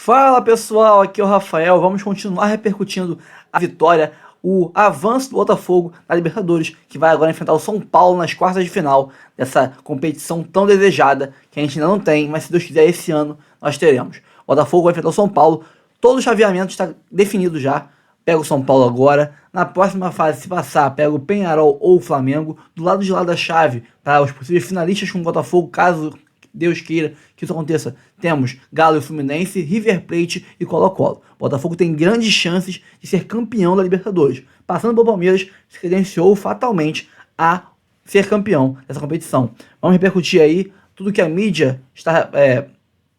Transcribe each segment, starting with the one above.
Fala pessoal, aqui é o Rafael. Vamos continuar repercutindo a vitória, o avanço do Botafogo na Libertadores, que vai agora enfrentar o São Paulo nas quartas de final dessa competição tão desejada, que a gente ainda não tem, mas se Deus quiser esse ano nós teremos. O Botafogo vai enfrentar o São Paulo, todo o chaveamento está definido já. Pega o São Paulo agora, na próxima fase, se passar, pega o Peñarol ou o Flamengo, do lado de lá da chave, para os possíveis finalistas com o Botafogo, caso Deus queira que isso aconteça, temos Galo e Fluminense, River Plate e Colo-Colo. O Botafogo tem grandes chances de ser campeão da Libertadores. Passando pelo Palmeiras, se credenciou fatalmente a ser campeão dessa competição. Vamos repercutir aí tudo que a mídia está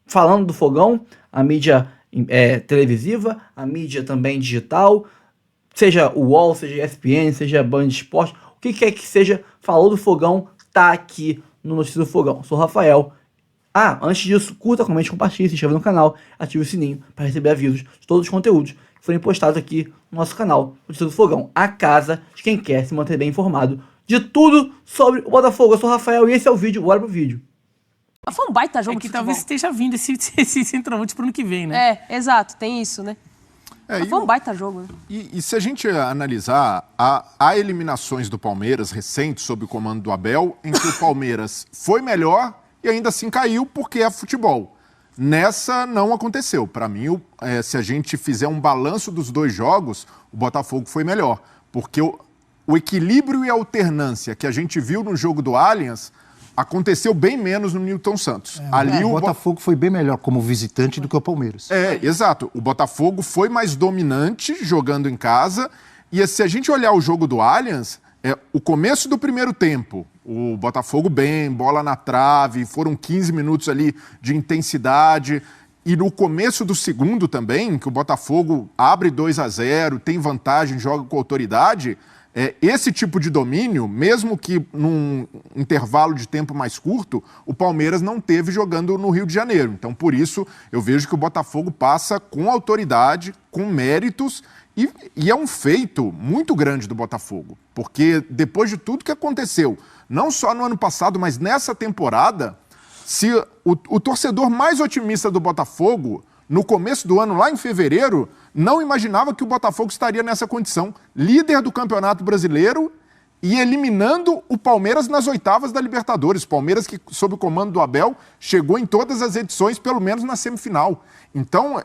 falando do Fogão, a mídia televisiva, a mídia também digital, seja o UOL, seja ESPN, seja Band Esporte, o que quer que seja, falou do Fogão, tá aqui no Notícias do Fogão. Sou o Rafael. Antes disso, curta, comente, compartilhe, se inscreva no canal, ative o sininho para receber avisos de todos os conteúdos que forem postados aqui no nosso canal, Notícias do Fogão, a casa de quem quer se manter bem informado de tudo sobre o Botafogo. Eu sou o Rafael e esse é o vídeo, bora pro vídeo. Foi um baita jogo que talvez esteja vindo esse centroavante pro ano que vem, né? Exato, tem isso, né? Foi um baita jogo, né? E se a gente analisar, há eliminações do Palmeiras recentes sob o comando do Abel, em que o Palmeiras foi melhor e ainda assim caiu porque é futebol. Nessa não aconteceu. Para mim, se a gente fizer um balanço dos dois jogos, o Botafogo foi melhor. Porque o equilíbrio e a alternância que a gente viu no jogo do Allianz aconteceu bem menos no Newton Santos. O Botafogo foi bem melhor como visitante do que o Palmeiras. Exato. O Botafogo foi mais dominante jogando em casa. E se a gente olhar o jogo do Allianz, o começo do primeiro tempo, o Botafogo bem, bola na trave, foram 15 minutos ali de intensidade. E no começo do segundo também, que o Botafogo abre 2-0, tem vantagem, joga com autoridade. Esse tipo de domínio, mesmo que num intervalo de tempo mais curto, o Palmeiras não teve jogando no Rio de Janeiro. Então, por isso, eu vejo que o Botafogo passa com autoridade, com méritos, e é um feito muito grande do Botafogo. Porque depois de tudo que aconteceu, não só no ano passado, mas nessa temporada, se o torcedor mais otimista do Botafogo, no começo do ano, lá em fevereiro, não imaginava que o Botafogo estaria nessa condição. Líder do Campeonato Brasileiro e eliminando o Palmeiras nas oitavas da Libertadores. Palmeiras que, sob o comando do Abel, chegou em todas as edições, pelo menos na semifinal. Então,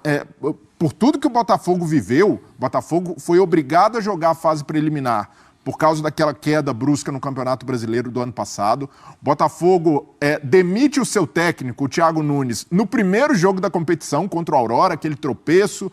por tudo que o Botafogo viveu, o Botafogo foi obrigado a jogar a fase preliminar por causa daquela queda brusca no Campeonato Brasileiro do ano passado. O Botafogo demite o seu técnico, o Thiago Nunes, no primeiro jogo da competição contra o Aurora, aquele tropeço.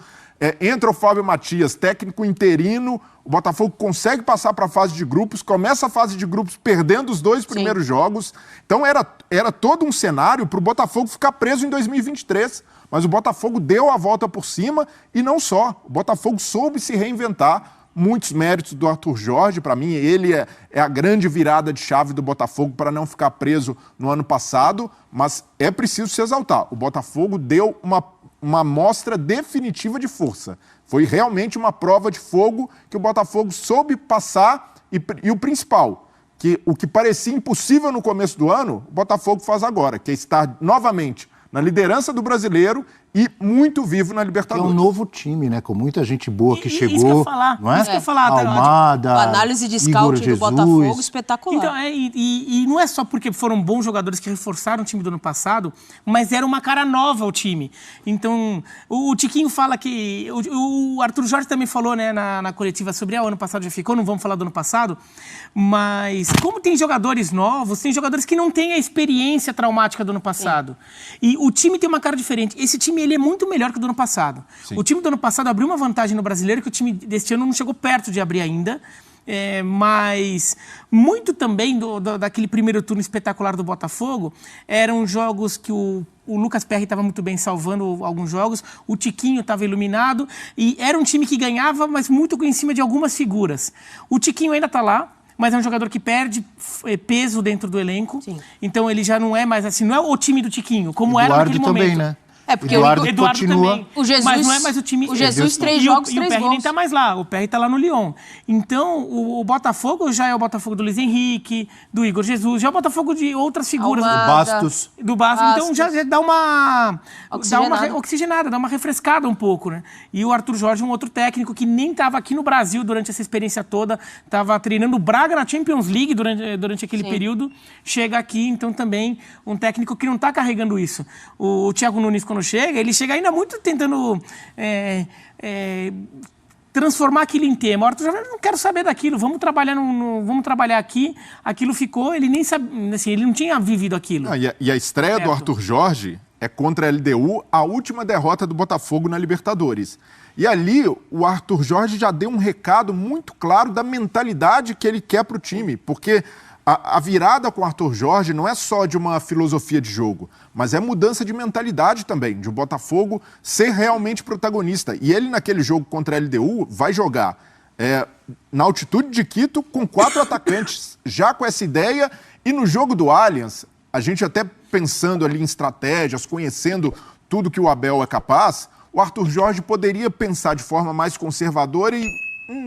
Entra o Fábio Matias, técnico interino, o Botafogo consegue passar para a fase de grupos, começa a fase de grupos perdendo os dois primeiros jogos. Então era todo um cenário para o Botafogo ficar preso em 2023. Mas o Botafogo deu a volta por cima e não só. O Botafogo soube se reinventar. Muitos méritos do Arthur Jorge. Para mim, ele é a grande virada de chave do Botafogo para não ficar preso no ano passado. Mas é preciso se exaltar. O Botafogo deu uma amostra definitiva de força. Foi realmente uma prova de fogo que o Botafogo soube passar. E o principal, que o que parecia impossível no começo do ano, o Botafogo faz agora, que é estar novamente na liderança do Brasileiro e muito vivo na Libertadores. É um novo time, né? Com muita gente boa que chegou. Isso que eu ia falar. Não é? Isso que eu ia falar, Almada, A análise de scout do Botafogo espetacular. Então, e não é só porque foram bons jogadores que reforçaram o time do ano passado, mas era uma cara nova o time. Então, o Tiquinho fala que... O Arthur Jorge também falou, né, na coletiva sobre o ano passado já ficou, não vamos falar do ano passado, mas como tem jogadores novos, tem jogadores que não têm a experiência traumática do ano passado. E o time tem uma cara diferente. Esse time ele é muito melhor que o do ano passado. Sim. O time do ano passado abriu uma vantagem no Brasileiro que o time deste ano não chegou perto de abrir ainda. Mas muito também daquele primeiro turno espetacular do Botafogo eram jogos que o Lucas Perry estava muito bem salvando alguns jogos, o Tiquinho estava iluminado e era um time que ganhava, mas muito em cima de algumas figuras. O Tiquinho ainda está lá, mas é um jogador que perde peso dentro do elenco. Sim. Então ele já não é mais assim, não é o time do Tiquinho, como era naquele momento. Também, né? Porque Eduardo o Eduardo continua. também. O Jesus, mas não é mais o time. O Jesus, 3 E jogos, o 3 PR nem gols. tá mais lá. O PR tá lá no Lyon. Então, o Botafogo já é o Botafogo do Luiz Henrique, do Igor Jesus, já é o Botafogo de outras figuras. Almada. Do Bastos. Então já dá uma Oxigenada. dá uma refrescada um pouco, né? E o Arthur Jorge, um outro técnico que nem estava aqui no Brasil durante essa experiência toda, estava treinando o Braga na Champions League durante aquele período, chega aqui, então também um técnico que não está carregando isso. O Thiago Nunes, quando chega, ele chega ainda muito tentando transformar aquilo em tema. O Arthur Jorge, não quero saber daquilo, vamos trabalhar aqui. Aquilo ficou, ele nem sabe, assim, ele não tinha vivido aquilo. E a estreia do Arthur Jorge é contra a LDU, a última derrota do Botafogo na Libertadores. E ali o Arthur Jorge já deu um recado muito claro da mentalidade que ele quer para o time, porque a virada com o Arthur Jorge não é só de uma filosofia de jogo, mas é mudança de mentalidade também, de o Botafogo ser realmente protagonista. E ele, naquele jogo contra a LDU, vai jogar na altitude de Quito com 4 atacantes, já com essa ideia. E no jogo do Allianz, a gente até pensando ali em estratégias, conhecendo tudo que o Abel é capaz, o Arthur Jorge poderia pensar de forma mais conservadora e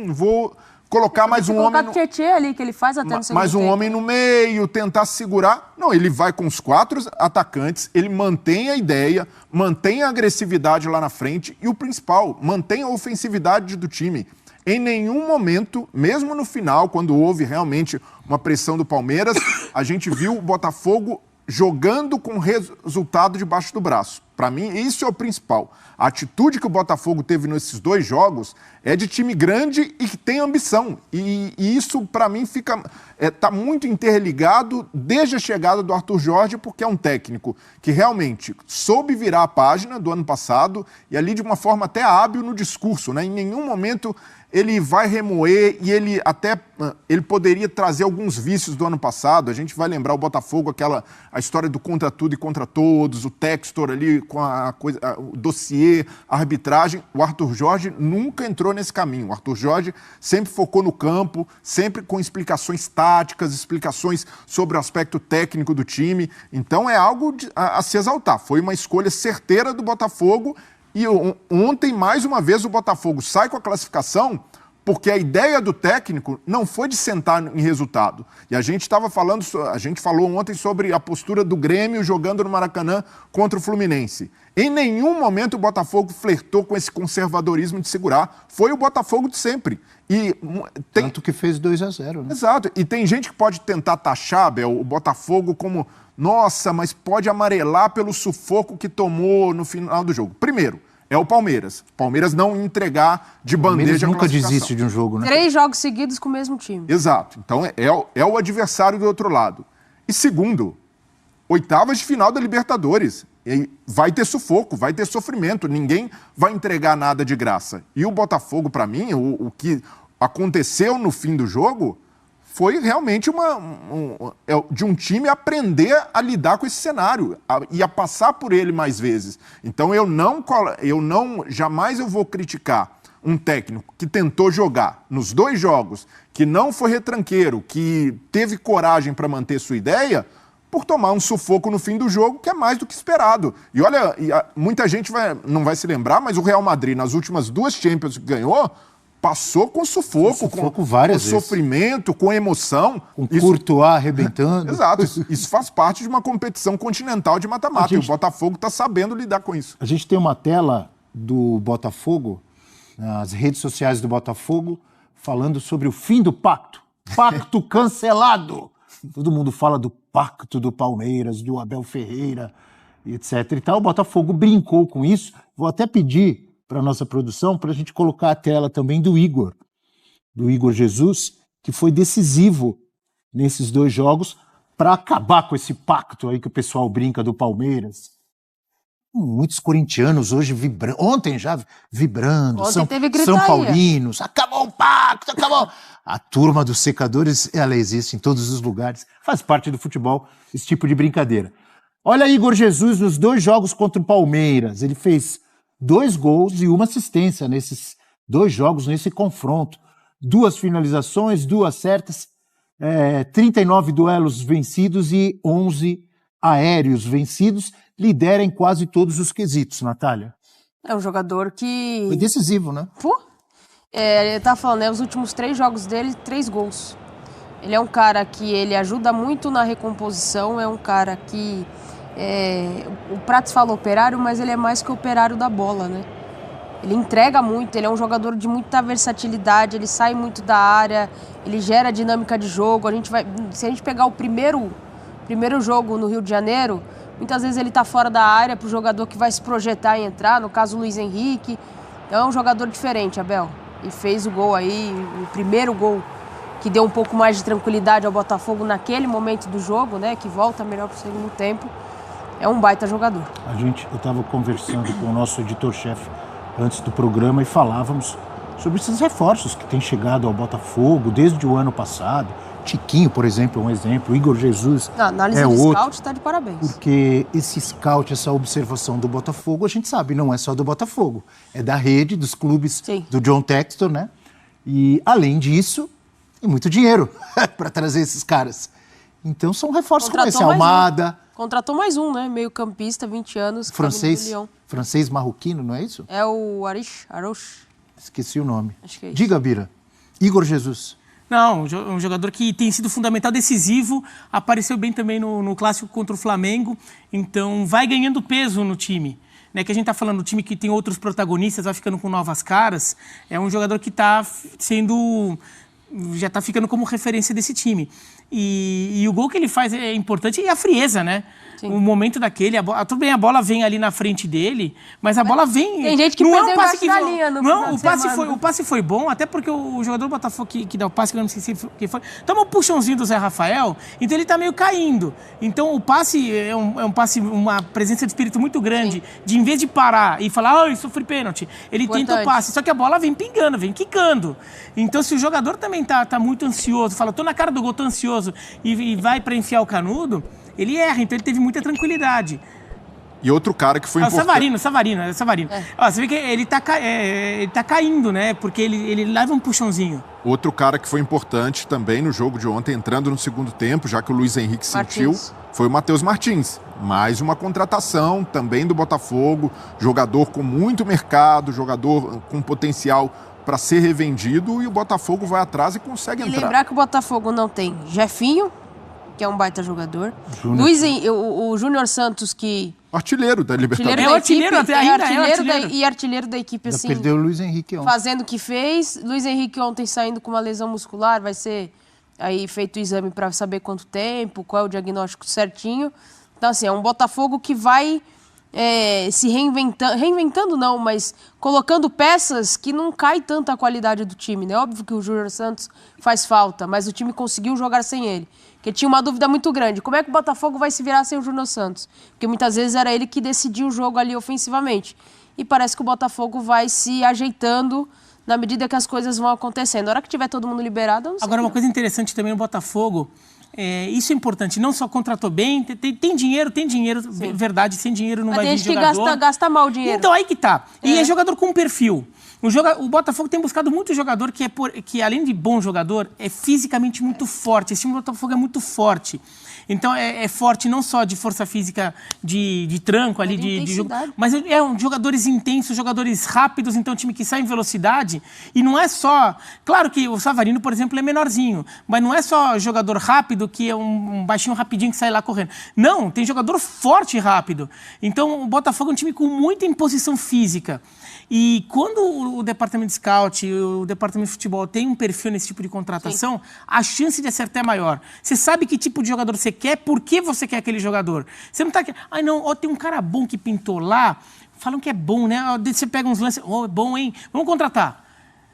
vou colocar mais um homem. Colocar o Tietê ali, que ele faz até no segundo mais um tempo. homem no meio, tentar segurar. Não, ele vai com os 4 atacantes, ele mantém a ideia, mantém a agressividade lá na frente e o principal, mantém a ofensividade do time. Em nenhum momento, mesmo no final, quando houve realmente uma pressão do Palmeiras, a gente viu o Botafogo jogando com resultado debaixo do braço. Para mim, isso é o principal. A atitude que o Botafogo teve nesses 2 jogos é de time grande e que tem ambição. E isso, para mim, tá muito interligado desde a chegada do Arthur Jorge, porque é um técnico que realmente soube virar a página do ano passado e ali de uma forma até hábil no discurso, né? Em nenhum momento ele vai remoer e ele poderia trazer alguns vícios do ano passado. A gente vai lembrar o Botafogo, a história do contra tudo e contra todos, o Textor ali com o dossiê, a arbitragem. O Arthur Jorge nunca entrou nesse caminho. O Arthur Jorge sempre focou no campo, sempre com explicações táticas, explicações sobre o aspecto técnico do time. Então é algo a se exaltar. Foi uma escolha certeira do Botafogo. E ontem, mais uma vez, o Botafogo sai com a classificação porque a ideia do técnico não foi de sentar em resultado. E a gente falou ontem sobre a postura do Grêmio jogando no Maracanã contra o Fluminense. Em nenhum momento o Botafogo flertou com esse conservadorismo de segurar. Foi o Botafogo de sempre. Tanto que fez 2-0, né? Exato. E tem gente que pode tentar taxar, Bel, o Botafogo como... Nossa, mas pode amarelar pelo sufoco que tomou no final do jogo. Primeiro, é o Palmeiras. Palmeiras não entregar de bandeja a nunca desiste de um jogo, né? 3 jogos seguidos com o mesmo time. Exato. Então é o adversário do outro lado. E segundo, 8ª de final da Libertadores. E vai ter sufoco, vai ter sofrimento. Ninguém vai entregar nada de graça. E o Botafogo, para mim, o que aconteceu no fim do jogo... foi realmente de um time aprender a lidar com esse cenário e a passar por ele mais vezes. Então jamais eu vou criticar um técnico que tentou jogar nos 2 jogos, que não foi retranqueiro, que teve coragem para manter sua ideia, por tomar um sufoco no fim do jogo, que é mais do que esperado. E olha, muita gente não vai se lembrar, mas o Real Madrid, nas últimas 2 Champions que ganhou, passou com sufoco várias vezes. Sofrimento, com emoção. Com Courtois arrebentando. Exato. Isso faz parte de uma competição continental de mata-mata. E o Botafogo está sabendo lidar com isso. A gente tem uma tela do Botafogo, nas redes sociais do Botafogo, falando sobre o fim do pacto. Pacto cancelado. Todo mundo fala do pacto do Palmeiras, do Abel Ferreira, etc. E tal. O Botafogo brincou com isso. Vou até pedir para a nossa produção, para a gente colocar a tela também do Igor Jesus, que foi decisivo nesses 2 jogos para acabar com esse pacto aí que o pessoal brinca do Palmeiras. Muitos corintianos hoje vibrando, ontem já vibrando, São Paulinos, acabou o pacto, acabou. A turma dos secadores, ela existe em todos os lugares, faz parte do futebol, esse tipo de brincadeira. Olha Igor Jesus nos 2 jogos contra o Palmeiras, ele fez 2 gols e 1 assistência nesses 2 jogos, nesse confronto. 2 finalizações, 2 certas, 39 duelos vencidos e 11 aéreos vencidos, lidera em quase todos os quesitos, Natália. É um jogador que... Foi decisivo, né? Pô, ele tá falando, né? Os últimos 3 jogos dele, 3 gols. Ele é um cara que ele ajuda muito na recomposição, é um cara que... o Prats fala operário, mas ele é mais que operário da bola, né? Ele entrega muito, ele é um jogador de muita versatilidade, ele sai muito da área, ele gera dinâmica de jogo. Se a gente pegar o primeiro jogo no Rio de Janeiro, muitas vezes ele tá fora da área pro jogador que vai se projetar e entrar, no caso o Luiz Henrique. Então é um jogador diferente, Abel. E fez o gol aí, o primeiro gol que deu um pouco mais de tranquilidade ao Botafogo naquele momento do jogo, né? Que volta melhor pro segundo tempo. É um baita jogador. Eu estava conversando com o nosso editor-chefe antes do programa e falávamos sobre esses reforços que têm chegado ao Botafogo desde o ano passado. Tiquinho, por exemplo, é um exemplo. Igor Jesus a análise é de outro. scout está de parabéns. Porque esse scout, essa observação do Botafogo, a gente sabe, não é só do Botafogo. É da rede, dos clubes, Sim. do John Textor, né? E, além disso, tem muito dinheiro para trazer esses caras. Então, são reforços como esse. Almada... Contratou mais um, né? Meio campista, 20 anos. Francês marroquino, não é isso? É o Arouche. Esqueci o nome. Acho que é isso. Diga, Bira. Igor Jesus. Não, um jogador que tem sido fundamental, decisivo, apareceu bem também no clássico contra o Flamengo, então vai ganhando peso no time. Né, que a gente está falando do time que tem outros protagonistas, vai ficando com novas caras, é um jogador que está já está ficando como referência desse time. E o gol que ele faz é importante e a frieza, né? Sim. O momento daquele, tudo bem, a bola vem ali na frente dele, mas a bola vem... Tem gente que não perdeu é um passe que linha no não, o passe foi bom, até porque o jogador do Botafogo que dá o passe, que eu não sei quem foi, toma um puxãozinho do Zé Rafael, então ele tá meio caindo. Então o passe é um passe, uma presença de espírito muito grande, sim, de em vez de parar e falar, sofri pênalti, ele tenta o passe, só que a bola vem pingando, vem quicando. Então se o jogador também tá muito ansioso, fala, tô na cara do gol, tô ansioso, e vai para enfiar o canudo, ele erra, então ele teve muita tranquilidade. E outro cara que foi importante... Savarino. Ó, você vê que ele tá caindo, né? Porque ele leva um puxãozinho. Outro cara que foi importante também no jogo de ontem, entrando no segundo tempo, já que o Luiz Henrique sentiu, foi o Matheus Martins. Mais uma contratação também do Botafogo, jogador com muito mercado, jogador com potencial para ser revendido, e o Botafogo vai atrás e consegue entrar. E lembrar que o Botafogo não tem Jefinho, que é um baita jogador. O Júnior Santos, que... Artilheiro da Libertadores. Artilheiro da equipe, assim. Perdeu o Luiz Henrique ontem. Fazendo o que fez. Luiz Henrique ontem saindo com uma lesão muscular, vai ser aí feito o exame para saber quanto tempo, qual é o diagnóstico certinho. Então, assim, é um Botafogo que vai se reinventando não, mas colocando peças que não cai tanto a qualidade do time, né? Óbvio que o Júnior Santos faz falta, mas o time conseguiu jogar sem ele. Porque tinha uma dúvida muito grande. Como é que o Botafogo vai se virar sem o Júnior Santos? Porque muitas vezes era ele que decidia o jogo ali ofensivamente. E parece que o Botafogo vai se ajeitando na medida que as coisas vão acontecendo. Na hora que tiver todo mundo liberado, eu não sei. Agora, uma coisa interessante também no Botafogo, isso é importante, não só contratou bem, tem dinheiro, sim, verdade, sem dinheiro não vai vir jogador. Tem gente que gasta mal o dinheiro. Então, aí que tá. E é jogador com perfil. O Botafogo tem buscado muito jogador que, além de bom jogador, é fisicamente muito forte. Esse time do Botafogo é muito forte. Então, é forte não só de força física de tranco ali, de jogo, mas jogadores intensos, jogadores rápidos, então um time que sai em velocidade. E não é só... Claro que o Savarino, por exemplo, é menorzinho, mas não é só jogador rápido que é um baixinho rapidinho que sai lá correndo. Não, tem jogador forte e rápido. Então, o Botafogo é um time com muita imposição física. E quando o departamento de scout e o departamento de futebol tem um perfil nesse tipo de contratação, sim, a chance de acertar é maior. Você sabe que tipo de jogador você quer, por que você quer aquele jogador. Você não tá aqui, tem um cara bom que pintou lá, falam que é bom, né? Você pega uns lances, é bom, hein? Vamos contratar.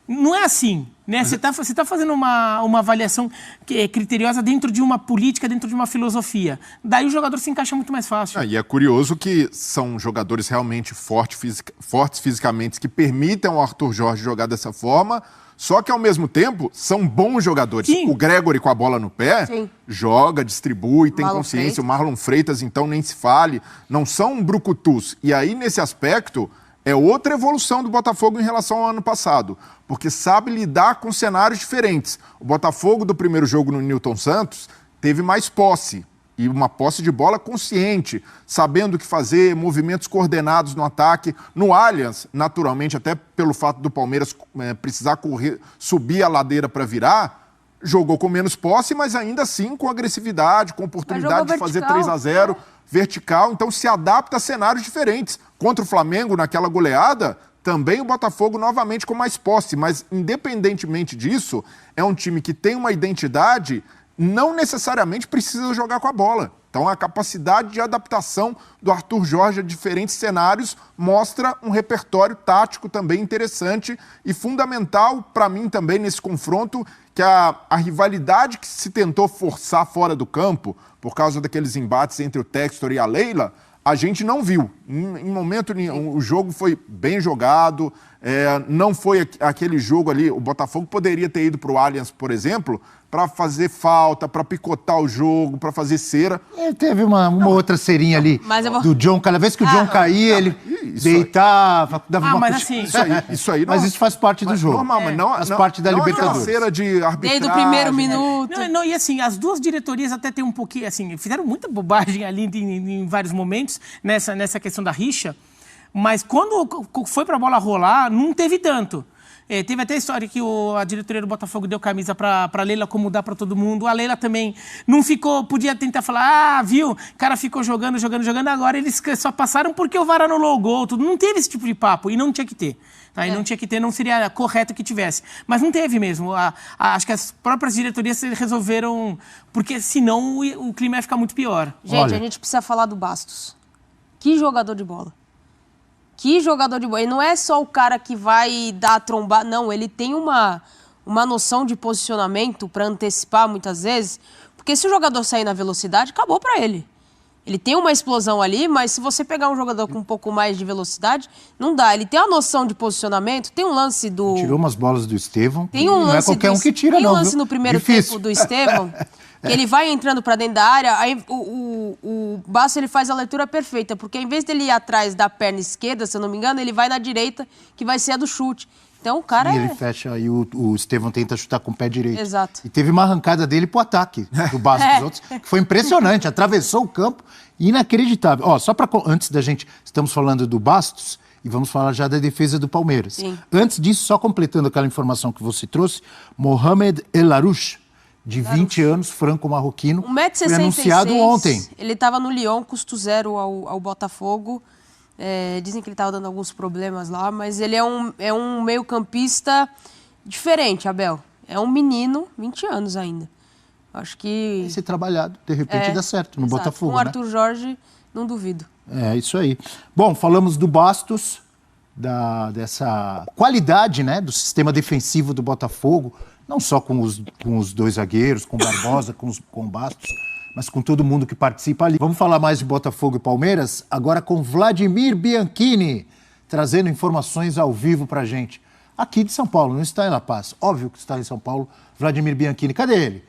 Não é assim, né? Você tá fazendo uma avaliação que é criteriosa dentro de uma política, dentro de uma filosofia. Daí o jogador se encaixa muito mais fácil. E é curioso que são jogadores realmente fortes fisicamente, que permitem ao Arthur Jorge jogar dessa forma, só que ao mesmo tempo são bons jogadores. Sim. O Gregory com a bola no pé, sim, joga, distribui, tem consciência. O Marlon Freitas, então, nem se fale. Não são brucutus. E aí, nesse aspecto... é outra evolução do Botafogo em relação ao ano passado, porque sabe lidar com cenários diferentes. O Botafogo do primeiro jogo no Newton Santos teve mais posse, E uma posse de bola consciente, sabendo o que fazer, movimentos coordenados no ataque. No Allianz, naturalmente, até pelo fato do Palmeiras precisar correr, subir a ladeira para virar, jogou com menos posse, mas ainda assim com agressividade, com oportunidade de fazer 3-0, vertical. Então se adapta a cenários diferentes. Contra o Flamengo, naquela goleada, também o Botafogo novamente com mais posse. Mas independentemente disso, é um time que tem uma identidade, não necessariamente precisa jogar com a bola. Então a capacidade de adaptação do Arthur Jorge a diferentes cenários mostra um repertório tático também interessante e fundamental para mim também nesse confronto, que a rivalidade que se tentou forçar fora do campo por causa daqueles embates entre o Textor e a Leila, a gente não viu. Em momento nenhum, o jogo foi bem jogado, não foi aquele jogo ali. O Botafogo poderia ter ido para o Allianz, por exemplo, para fazer falta, para picotar o jogo, para fazer cera. Teve uma outra cerinha ali do John. Cada vez que o John caía, ele deitava, dava uma mas assim, isso aí mas isso faz parte do jogo. Normal, mas não, faz parte da Libertadores. Cera de arbitragem. Desde o primeiro minuto. E assim, as duas diretorias até tem um pouquinho, assim, fizeram muita bobagem ali em vários momentos nessa questão da rixa, mas quando foi pra bola rolar, não teve tanto. Teve até a história que a diretoria do Botafogo deu camisa pra Leila acomodar pra todo mundo. A Leila também não ficou, podia tentar falar, viu, o cara ficou jogando, agora eles só passaram porque o VAR anulou o gol, tudo. Não teve esse tipo de papo e não tinha que ter. Tá? E não tinha que ter, não seria correto que tivesse. Mas não teve mesmo. Acho que as próprias diretorias resolveram, porque senão o clima ia ficar muito pior. Gente, a gente precisa falar do Bastos. Que jogador de bola. Que jogador de bola. Ele não é só o cara que vai dar a trombada, não. Ele tem uma noção de posicionamento para antecipar muitas vezes, porque se o jogador sair na velocidade, acabou para ele. Ele tem uma explosão ali, mas se você pegar um jogador com um pouco mais de velocidade, não dá. Ele tem a noção de posicionamento, tem um lance do... Tirou umas bolas do Estevão. Tem um lance não é qualquer um que tira, não. Tem um lance no primeiro tempo do Estevão, que ele vai entrando para dentro da área, aí o Bastos ele faz a leitura perfeita, porque em vez dele ir atrás da perna esquerda, se eu não me engano, ele vai na direita, que vai ser a do chute. Então o cara ele fecha e o Estevão tenta chutar com o pé direito. Exato. E teve uma arrancada dele pro ataque do Bastos dos outros, que foi impressionante, atravessou o campo, inacreditável. Ó, só para antes da gente, estamos falando do Bastos e vamos falar já da defesa do Palmeiras. Sim. Antes disso, só completando aquela informação que você trouxe, Mohamed El Arouche, de 20 anos, franco-marroquino, 1,66 m, foi anunciado ontem. Ele estava no Lyon, custo zero ao Botafogo. Dizem que ele estava dando alguns problemas lá, mas ele é um meio-campista diferente, Abel. É um menino, 20 anos ainda. Acho que... Tem que ser trabalhado, de repente dá certo no Botafogo, com o Arthur Jorge, não duvido. É isso aí. Bom, falamos do Bastos, dessa qualidade, né, do sistema defensivo do Botafogo, não só com os dois zagueiros, com o Barbosa, com o Bastos, mas com todo mundo que participa ali. Vamos falar mais de Botafogo e Palmeiras, agora com Vladimir Bianchini, trazendo informações ao vivo pra gente. Aqui de São Paulo, não está em La Paz. Óbvio que está em São Paulo, Vladimir Bianchini. Cadê ele?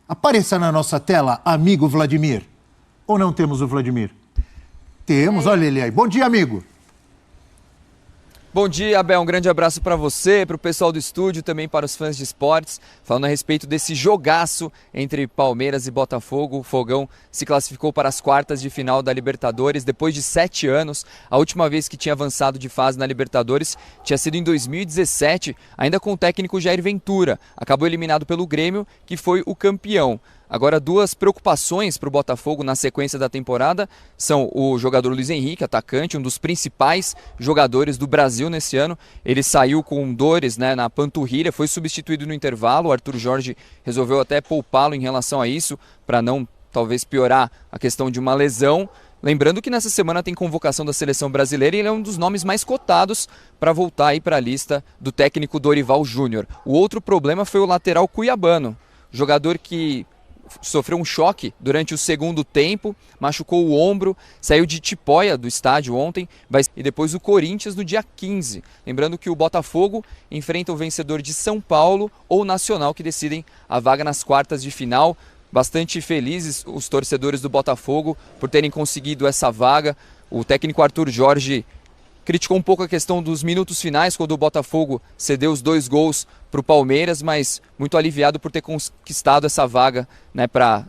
Apareça na nossa tela, amigo Vladimir. Ou não temos o Vladimir? Temos, olha ele aí. Bom dia, amigo. Bom dia, Abel. Um grande abraço para você, para o pessoal do estúdio, também para os fãs de esportes. Falando a respeito desse jogaço entre Palmeiras e Botafogo, o Fogão se classificou para as quartas de final da Libertadores depois de 7 anos. A última vez que tinha avançado de fase na Libertadores tinha sido em 2017, ainda com o técnico Jair Ventura. Acabou eliminado pelo Grêmio, que foi o campeão. Agora, duas preocupações para o Botafogo na sequência da temporada são o jogador Luiz Henrique, atacante, um dos principais jogadores do Brasil nesse ano. Ele saiu com dores, né, na panturrilha, foi substituído no intervalo. O Arthur Jorge resolveu até poupá-lo em relação a isso, para não talvez piorar a questão de uma lesão. Lembrando que nessa semana tem convocação da seleção brasileira e ele é um dos nomes mais cotados para voltar aí para a lista do técnico Dorival Júnior. O outro problema foi o lateral cuiabano, jogador que sofreu um choque durante o segundo tempo, machucou o ombro, saiu de Tipoia do estádio ontem, e depois o Corinthians no dia 15. Lembrando que o Botafogo enfrenta o vencedor de São Paulo ou Nacional, que decidem a vaga nas quartas de final. Bastante felizes os torcedores do Botafogo por terem conseguido essa vaga. O técnico Arthur Jorge criticou um pouco a questão dos minutos finais, quando o Botafogo cedeu os 2 gols para o Palmeiras, mas muito aliviado por ter conquistado essa vaga, né, para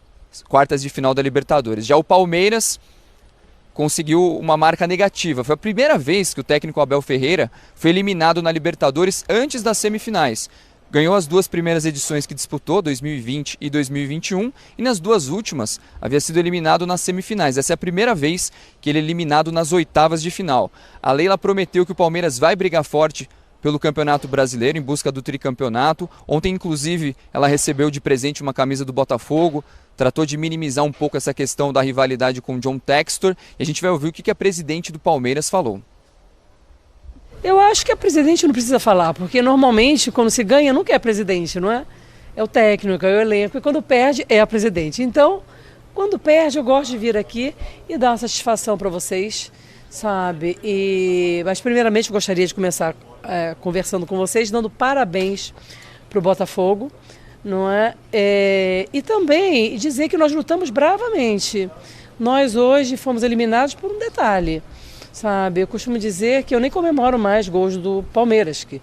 quartas de final da Libertadores. Já o Palmeiras conseguiu uma marca negativa. Foi a primeira vez que o técnico Abel Ferreira foi eliminado na Libertadores antes das semifinais. Ganhou as 2 primeiras edições que disputou, 2020 e 2021, e nas 2 últimas havia sido eliminado nas semifinais. Essa é a primeira vez que ele é eliminado nas oitavas de final. A Leila prometeu que o Palmeiras vai brigar forte pelo Campeonato Brasileiro, em busca do tricampeonato. Ontem, inclusive, ela recebeu de presente uma camisa do Botafogo, tratou de minimizar um pouco essa questão da rivalidade com o John Textor, e a gente vai ouvir o que a presidente do Palmeiras falou. Eu acho que a presidente não precisa falar, porque normalmente quando se ganha nunca é a presidente, não é? É o técnico, é o elenco, e quando perde é a presidente. Então, quando perde eu gosto de vir aqui e dar uma satisfação para vocês, sabe? Mas primeiramente eu gostaria de começar conversando com vocês, dando parabéns para o Botafogo, não é? E também dizer que nós lutamos bravamente. Nós hoje fomos eliminados por um detalhe. Sabe, eu costumo dizer que eu nem comemoro mais gols do Palmeiras, que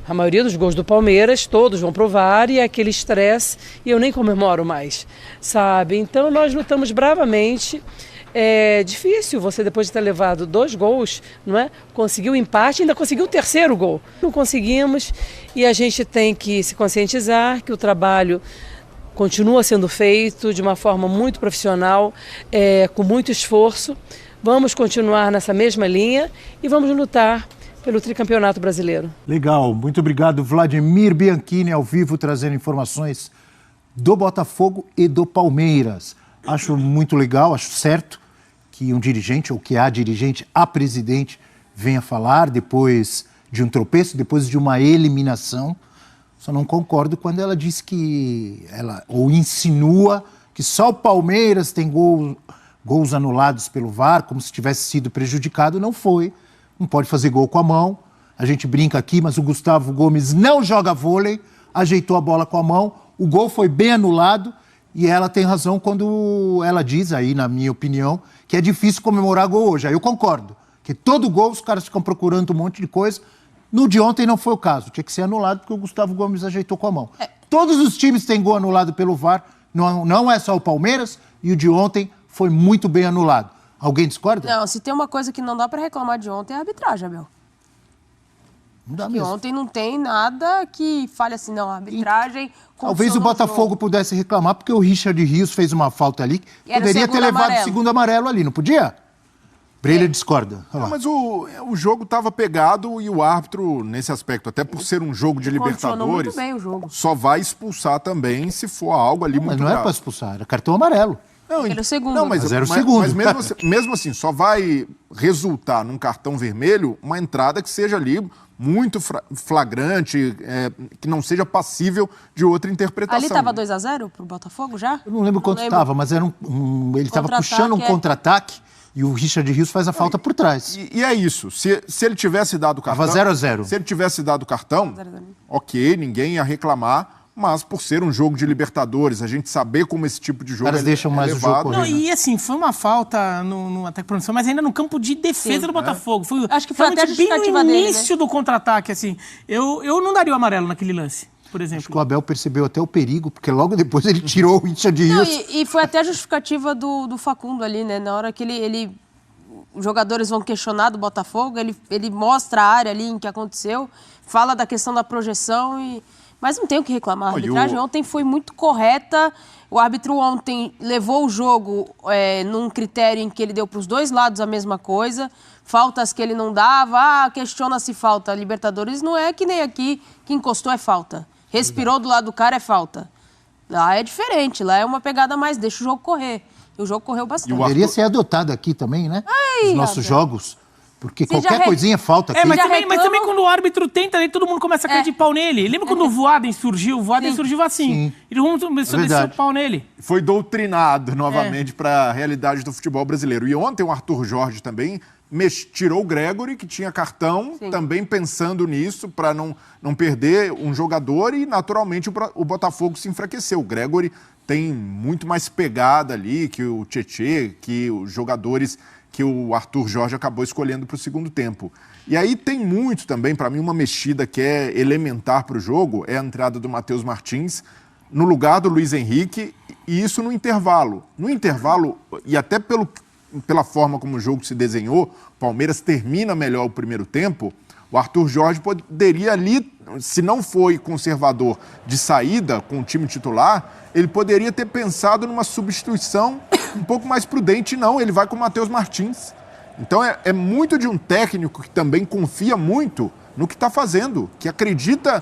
a maioria dos gols do Palmeiras todos vão pro VAR e é aquele estresse e eu nem comemoro mais, sabe? Então nós lutamos bravamente. É difícil você, depois de ter levado 2 gols, não é? Conseguir o empate, ainda conseguiu o 3º gol. Não conseguimos e a gente tem que se conscientizar que o trabalho continua sendo feito de uma forma muito profissional, com muito esforço. Vamos continuar nessa mesma linha e vamos lutar pelo tricampeonato brasileiro. Legal, muito obrigado, Vladimir Bianchini, ao vivo, trazendo informações do Botafogo e do Palmeiras. Acho muito legal, acho certo que um dirigente, ou que a dirigente, a presidente, venha falar depois de um tropeço, depois de uma eliminação. Só não concordo quando ela diz ou insinua que só o Palmeiras tem gols anulados pelo VAR, como se tivesse sido prejudicado. Não foi. Não pode fazer gol com a mão. A gente brinca aqui, mas o Gustavo Gomes não joga vôlei, ajeitou a bola com a mão, o gol foi bem anulado e ela tem razão quando ela diz aí, na minha opinião, que é difícil comemorar gol hoje. Aí eu concordo, que todo gol os caras ficam procurando um monte de coisa. No de ontem não foi o caso, tinha que ser anulado porque o Gustavo Gomes ajeitou com a mão. Todos os times têm gol anulado pelo VAR, não é só o Palmeiras, e o de ontem foi muito bem anulado. Alguém discorda? Não, se tem uma coisa que não dá pra reclamar de ontem é a arbitragem, Abel. Não dá Que mesmo. ontem não tem nada que fale assim, não, a arbitragem... Talvez o Botafogo pudesse reclamar, porque o Richard Rios fez uma falta ali, que E era o poderia ter segundo levado o amarelo. segundo amarelo ali, não podia? Breira discorda. Olha lá. Não, mas o jogo estava pegado e o árbitro, nesse aspecto, até por ser um jogo de Condicionou muito Libertadores, bem o jogo. só vai expulsar também se for algo ali Mas muito não era grave. para expulsar, era cartão amarelo. Não, Era o segundo. Não, mas era o segundo. Mas mesmo assim, só vai resultar num cartão vermelho uma entrada que seja ali muito flagrante, que não seja passível de outra interpretação. Ali tava 2-0 pro Botafogo já? Eu não lembro quanto estava, mas era ele estava puxando um contra-ataque e o Richard Rios faz a falta por trás. E é isso. Se ele tivesse dado o cartão... Tava 0-0. Se ele tivesse dado o cartão, 0-0. ok, ninguém ia reclamar, mas por ser um jogo de Libertadores, a gente saber como esse tipo de jogo caras deixam mais o jogo levado. correr. Não, e assim, foi uma falta no ataque produção, mas ainda no campo de defesa Sim. do Botafogo. Foi, Acho que foi até a realmente bem justificativa no dele, início do contra-ataque, assim. Eu não daria o amarelo naquele lance, por Acho que exemplo. o Abel percebeu até o perigo, porque logo depois ele tirou o Richard Não, Rios. e foi até a justificativa do Facundo ali, né? Na hora que os jogadores vão questionar do Botafogo, ele mostra a área ali em que aconteceu, fala da questão da projeção mas não tem o que reclamar. A arbitragem ontem foi muito correta. O árbitro ontem levou o jogo num critério em que ele deu para os dois lados a mesma coisa. Faltas que ele não dava, questiona-se falta. Libertadores não é que nem aqui, que encostou é falta. Respirou do lado do cara é falta. Lá é diferente, lá é uma pegada mais, deixa o jogo correr. E o jogo correu bastante. Deveria ser adotado aqui também, né? Os nossos Abel. jogos. Porque Você já qualquer coisinha falta aqui. Mas já também, reclamam? quando o árbitro tenta, aí todo mundo começa a cair de pau nele. Lembra quando o Voaden surgiu? O Voaden surgiu assim. Sim. E todo mundo começou a descer verdade. o pau nele. Foi doutrinado novamente para a realidade do futebol brasileiro. E ontem o Arthur Jorge também tirou o Gregory, que tinha cartão, também pensando nisso, para não perder um jogador, e naturalmente o Botafogo se enfraqueceu. O Gregory tem muito mais pegada ali que o Tietê, que os jogadores que o Arthur Jorge acabou escolhendo para o segundo tempo. E aí tem muito também, para mim, uma mexida que é elementar para o jogo, é a entrada do Matheus Martins no lugar do Luiz Henrique, E isso no intervalo. No intervalo, e até pela forma como o jogo se desenhou, o Palmeiras termina melhor o primeiro tempo, o Arthur Jorge poderia ali, se não foi conservador de saída com o time titular, ele poderia ter pensado numa substituição um pouco mais prudente. Não, ele vai com o Matheus Martins. Então é muito de um técnico que também confia muito no que está fazendo, que acredita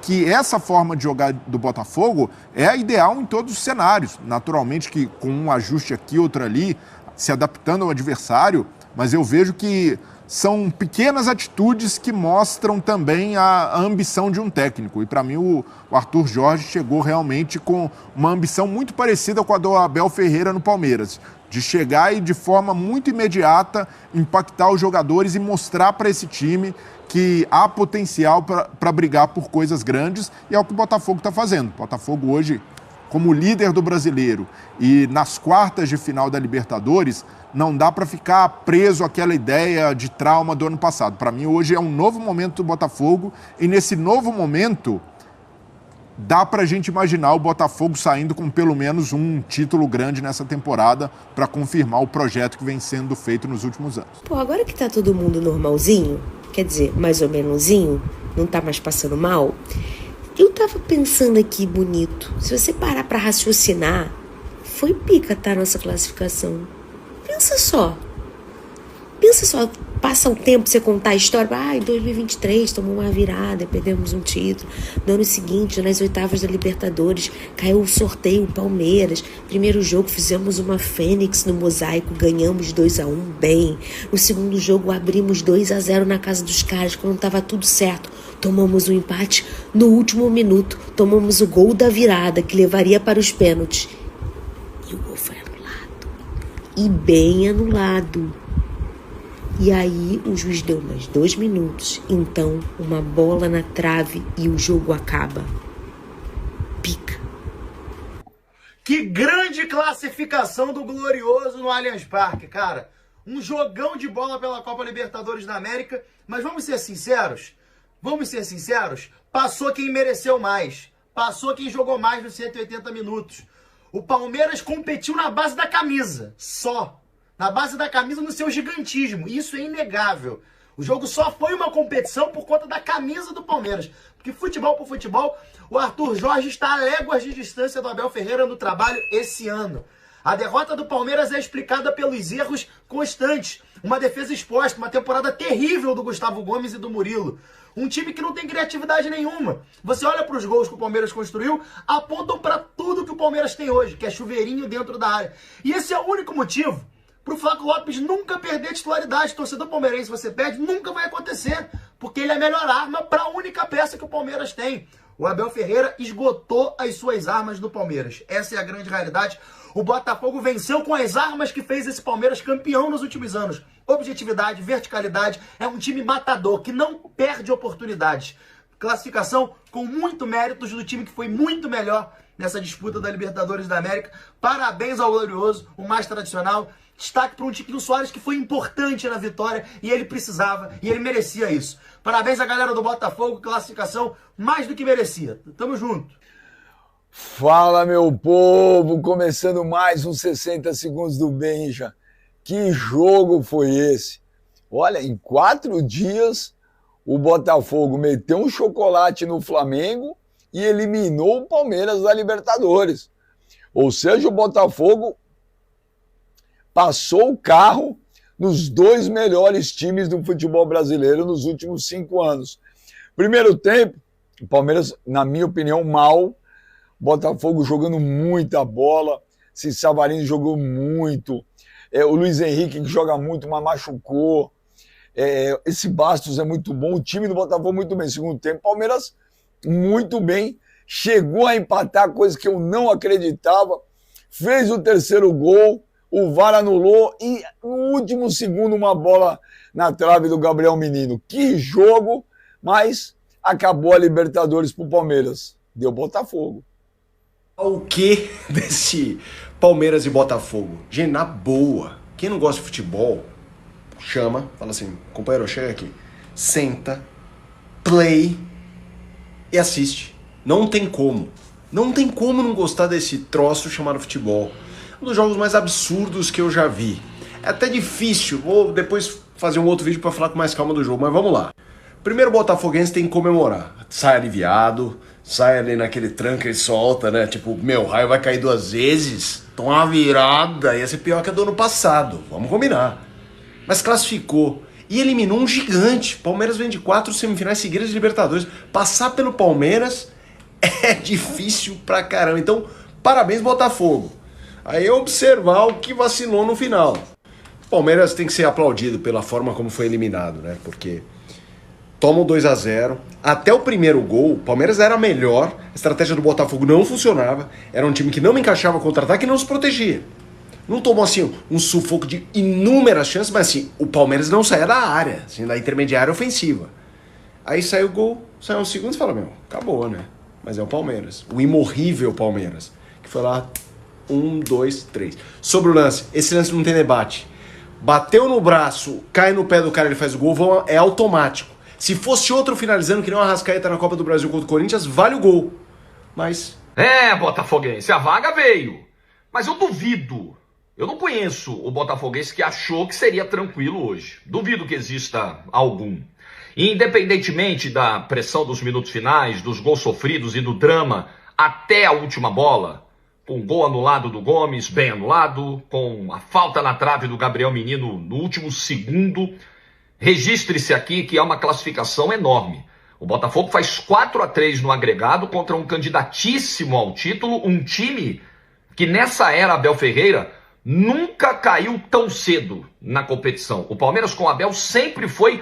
que essa forma de jogar do Botafogo é a ideal em todos os cenários. Naturalmente que com um ajuste aqui, outro ali, se adaptando ao adversário, mas eu vejo que são pequenas atitudes que mostram também a ambição de um técnico. E para mim o Arthur Jorge chegou realmente com uma ambição muito parecida com a do Abel Ferreira no Palmeiras, de chegar e de forma muito imediata impactar os jogadores e mostrar para esse time que há potencial para brigar por coisas grandes, e é o que o Botafogo está fazendo. O Botafogo hoje, como líder do Brasileiro e nas quartas de final da Libertadores, não dá para ficar preso àquela ideia de trauma do ano passado. Para mim, hoje é um novo momento do Botafogo, e nesse novo momento dá para a gente imaginar o Botafogo saindo com pelo menos um título grande nessa temporada para confirmar o projeto que vem sendo feito nos últimos anos. Pô, agora que tá todo mundo normalzinho, quer dizer, mais ou menoszinho, não tá mais passando mal, eu tava pensando aqui, bonito, se você parar pra raciocinar, foi pica, tá, nossa classificação. Pensa só, passa o tempo você contar a história, em 2023 tomou uma virada, perdemos um título, no ano seguinte, nas oitavas da Libertadores, caiu o sorteio, o Palmeiras, primeiro jogo fizemos uma fênix no mosaico, ganhamos 2-1 bem, no segundo jogo abrimos 2-0 na casa dos caras, quando tava tudo certo, tomamos um empate no último minuto, tomamos o gol da virada, que levaria para os pênaltis, e o gol foi anulado, e bem anulado. E aí o juiz deu mais 2 minutos. Então, uma bola na trave e o jogo acaba. Pica. Que grande classificação do Glorioso no Allianz Parque, cara. Um jogão de bola pela Copa Libertadores da América. Mas vamos ser sinceros? Passou quem mereceu mais. Passou quem jogou mais nos 180 minutos. O Palmeiras competiu na base da camisa. Só. Na base da camisa, no seu gigantismo. Isso é inegável. O jogo só foi uma competição por conta da camisa do Palmeiras. Porque futebol por futebol, o Arthur Jorge está a léguas de distância do Abel Ferreira no trabalho esse ano. A derrota do Palmeiras é explicada pelos erros constantes. Uma defesa exposta, uma temporada terrível do Gustavo Gomes e do Murilo. Um time que não tem criatividade nenhuma. Você olha para os gols que o Palmeiras construiu, apontam para tudo que o Palmeiras tem hoje, que é chuveirinho dentro da área. E esse é o único motivo pro Flaco Lopes nunca perder a titularidade. Torcedor palmeirense, você perde, nunca vai acontecer, porque ele é a melhor arma para a única peça que o Palmeiras tem. O Abel Ferreira esgotou as suas armas do Palmeiras. Essa é a grande realidade. O Botafogo venceu com as armas que fez esse Palmeiras campeão nos últimos anos. Objetividade, verticalidade, é um time matador, que não perde oportunidades. Classificação com muito méritos do time que foi muito melhor nessa disputa da Libertadores da América. Parabéns ao Glorioso, o mais tradicional. Destaque para um Tiquinho Soares que foi importante na vitória e ele precisava e ele merecia isso. Parabéns à galera do Botafogo, classificação mais do que merecia. Tamo junto. Fala, meu povo, começando mais uns 60 segundos do Benja. Que jogo foi esse? Olha, em 4 dias o Botafogo meteu um chocolate no Flamengo e eliminou o Palmeiras da Libertadores. Ou seja, o Botafogo passou o carro nos 2 melhores times do futebol brasileiro nos últimos 5 anos. Primeiro tempo, o Palmeiras, na minha opinião, mal. Botafogo jogando muita bola. Savarino jogou muito. O Luiz Henrique, que joga muito, mas machucou. Esse Bastos é muito bom. O time do Botafogo muito bem. Segundo tempo, Palmeiras muito bem. Chegou a empatar, coisa que eu não acreditava. Fez o 3º gol. O VAR anulou e no último segundo uma bola na trave do Gabriel Menino. Que jogo, mas acabou a Libertadores pro Palmeiras. Deu Botafogo. O que desse Palmeiras e Botafogo? Gente, na boa, quem não gosta de futebol, chama, fala assim, companheiro, chega aqui, senta, play e assiste. Não tem como. Não tem como não gostar desse troço chamado futebol. Um dos jogos mais absurdos que eu já vi. É até difícil, vou depois fazer um outro vídeo para falar com mais calma do jogo, mas vamos lá. Primeiro o botafoguense tem que comemorar. Sai aliviado, sai ali naquele tranca e solta, né? Tipo, meu, o raio vai cair 2 vezes, toma uma virada, ia ser pior que a do ano passado, vamos combinar. Mas classificou e eliminou um gigante. Palmeiras vem de 4 semifinais seguidas de Libertadores. Passar pelo Palmeiras é difícil pra caramba. Então, parabéns, Botafogo. Aí é observar o que vacilou no final. O Palmeiras tem que ser aplaudido pela forma como foi eliminado, né? Porque toma o 2-0. Até o primeiro gol, o Palmeiras era melhor. A estratégia do Botafogo não funcionava. Era um time que não encaixava contra-ataque e não se protegia. Não tomou, assim, um sufoco de inúmeras chances, mas, assim, o Palmeiras não saía da área, assim, da intermediária ofensiva. Aí saiu o gol, saiu um segundo e fala, meu, acabou, né? Mas é o Palmeiras, o imorrível Palmeiras, que foi lá, 1, 2, 3. Sobre o lance, esse lance não tem debate. Bateu no braço, cai no pé do cara, ele faz o gol, é automático. Se fosse outro finalizando, que nem o Arrascaeta na Copa do Brasil contra o Corinthians, vale o gol. Mas... botafoguense, a vaga veio. Mas eu duvido. Eu não conheço o botafoguense que achou que seria tranquilo hoje. Duvido que exista algum. E independentemente da pressão dos minutos finais, dos gols sofridos e do drama até a última bola, com o gol anulado do Gomes, bem anulado, com a falta na trave do Gabriel Menino no último segundo, registre-se aqui que é uma classificação enorme. O Botafogo faz 4-3 no agregado contra um candidatíssimo ao título, um time que nessa era Abel Ferreira nunca caiu tão cedo na competição. O Palmeiras com o Abel sempre foi,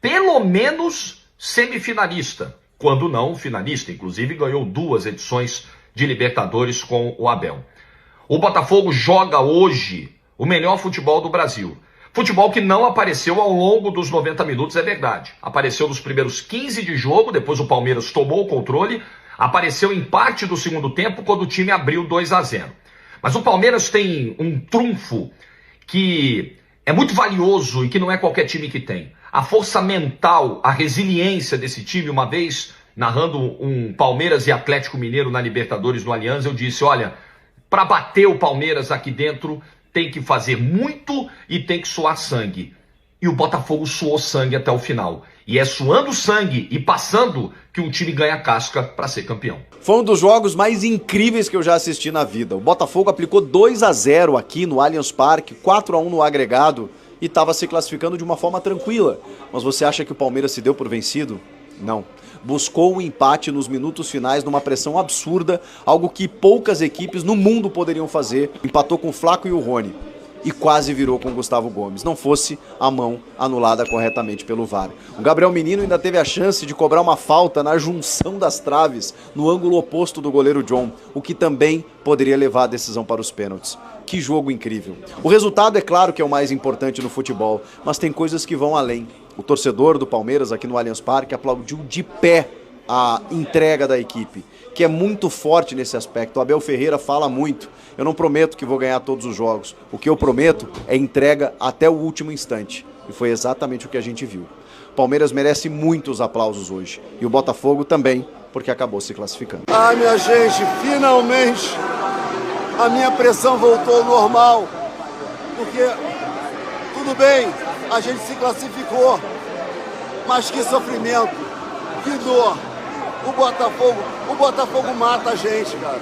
pelo menos, semifinalista. Quando não, finalista. Inclusive ganhou 2 edições de Libertadores com o Abel. O Botafogo joga hoje o melhor futebol do Brasil. Futebol que não apareceu ao longo dos 90 minutos, é verdade. Apareceu nos primeiros 15 de jogo, depois o Palmeiras tomou o controle. Apareceu em parte do segundo tempo, quando o time abriu 2-0. Mas o Palmeiras tem um trunfo que é muito valioso e que não é qualquer time que tem. A força mental, a resiliência desse time. Uma vez, narrando um Palmeiras e Atlético Mineiro na Libertadores no Allianz, eu disse, olha, para bater o Palmeiras aqui dentro, tem que fazer muito e tem que suar sangue. E o Botafogo suou sangue até o final. E é suando sangue e passando que um time ganha casca para ser campeão. Foi um dos jogos mais incríveis que eu já assisti na vida. O Botafogo aplicou 2-0 aqui no Allianz Parque, 4-1 no agregado e estava se classificando de uma forma tranquila. Mas você acha que o Palmeiras se deu por vencido? Não. Buscou um empate nos minutos finais numa pressão absurda, algo que poucas equipes no mundo poderiam fazer. Empatou com o Flaco e o Rony. E quase virou com o Gustavo Gomes, não fosse a mão anulada corretamente pelo VAR. O Gabriel Menino ainda teve a chance de cobrar uma falta na junção das traves, no ângulo oposto do goleiro John, o que também poderia levar a decisão para os pênaltis. Que jogo incrível. O resultado é claro que é o mais importante no futebol, mas tem coisas que vão além. O torcedor do Palmeiras aqui no Allianz Parque aplaudiu de pé a entrega da equipe, que é muito forte nesse aspecto. O Abel Ferreira fala muito. Eu não prometo que vou ganhar todos os jogos. O que eu prometo é entrega até o último instante. E foi exatamente o que a gente viu. O Palmeiras merece muitos aplausos hoje. E o Botafogo também, porque acabou se classificando. Ai, minha gente, finalmente a minha pressão voltou ao normal. Porque, tudo bem, a gente se classificou. Mas que sofrimento, que dor. O Botafogo mata a gente, cara.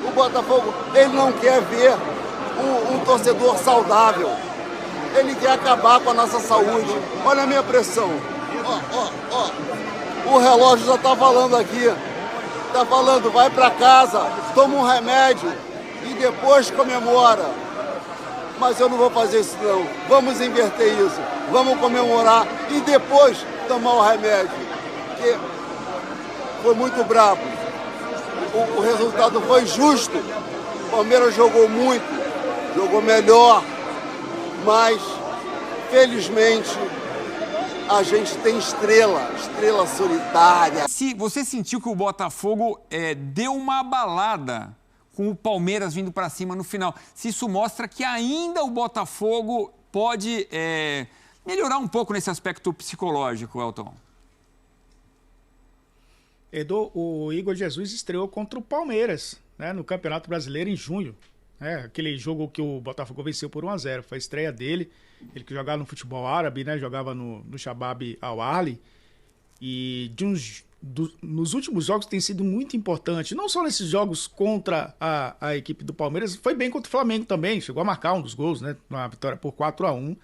O Botafogo, ele não quer ver um torcedor saudável. Ele quer acabar com a nossa saúde. Olha a minha pressão. O relógio já tá falando aqui. Tá falando, vai pra casa, toma um remédio e depois comemora. Mas eu não vou fazer isso não. Vamos inverter isso. Vamos comemorar e depois tomar o remédio. Porque foi muito bravo. O resultado foi justo. O Palmeiras jogou muito, jogou melhor, mas felizmente a gente tem estrela solitária. Se você sentiu que o Botafogo deu uma abalada com o Palmeiras vindo para cima no final, se isso mostra que ainda o Botafogo pode melhorar um pouco nesse aspecto psicológico, Elton? Edu, o Igor Jesus estreou contra o Palmeiras, né, no Campeonato Brasileiro em junho. Aquele jogo que o Botafogo venceu por 1-0. Foi a estreia dele. Ele que jogava no futebol árabe, né, jogava no Shabab Al-Ahly. E nos últimos jogos tem sido muito importante. Não só nesses jogos contra a equipe do Palmeiras, foi bem contra o Flamengo também. Chegou a marcar um dos gols, né, uma vitória por 4-1.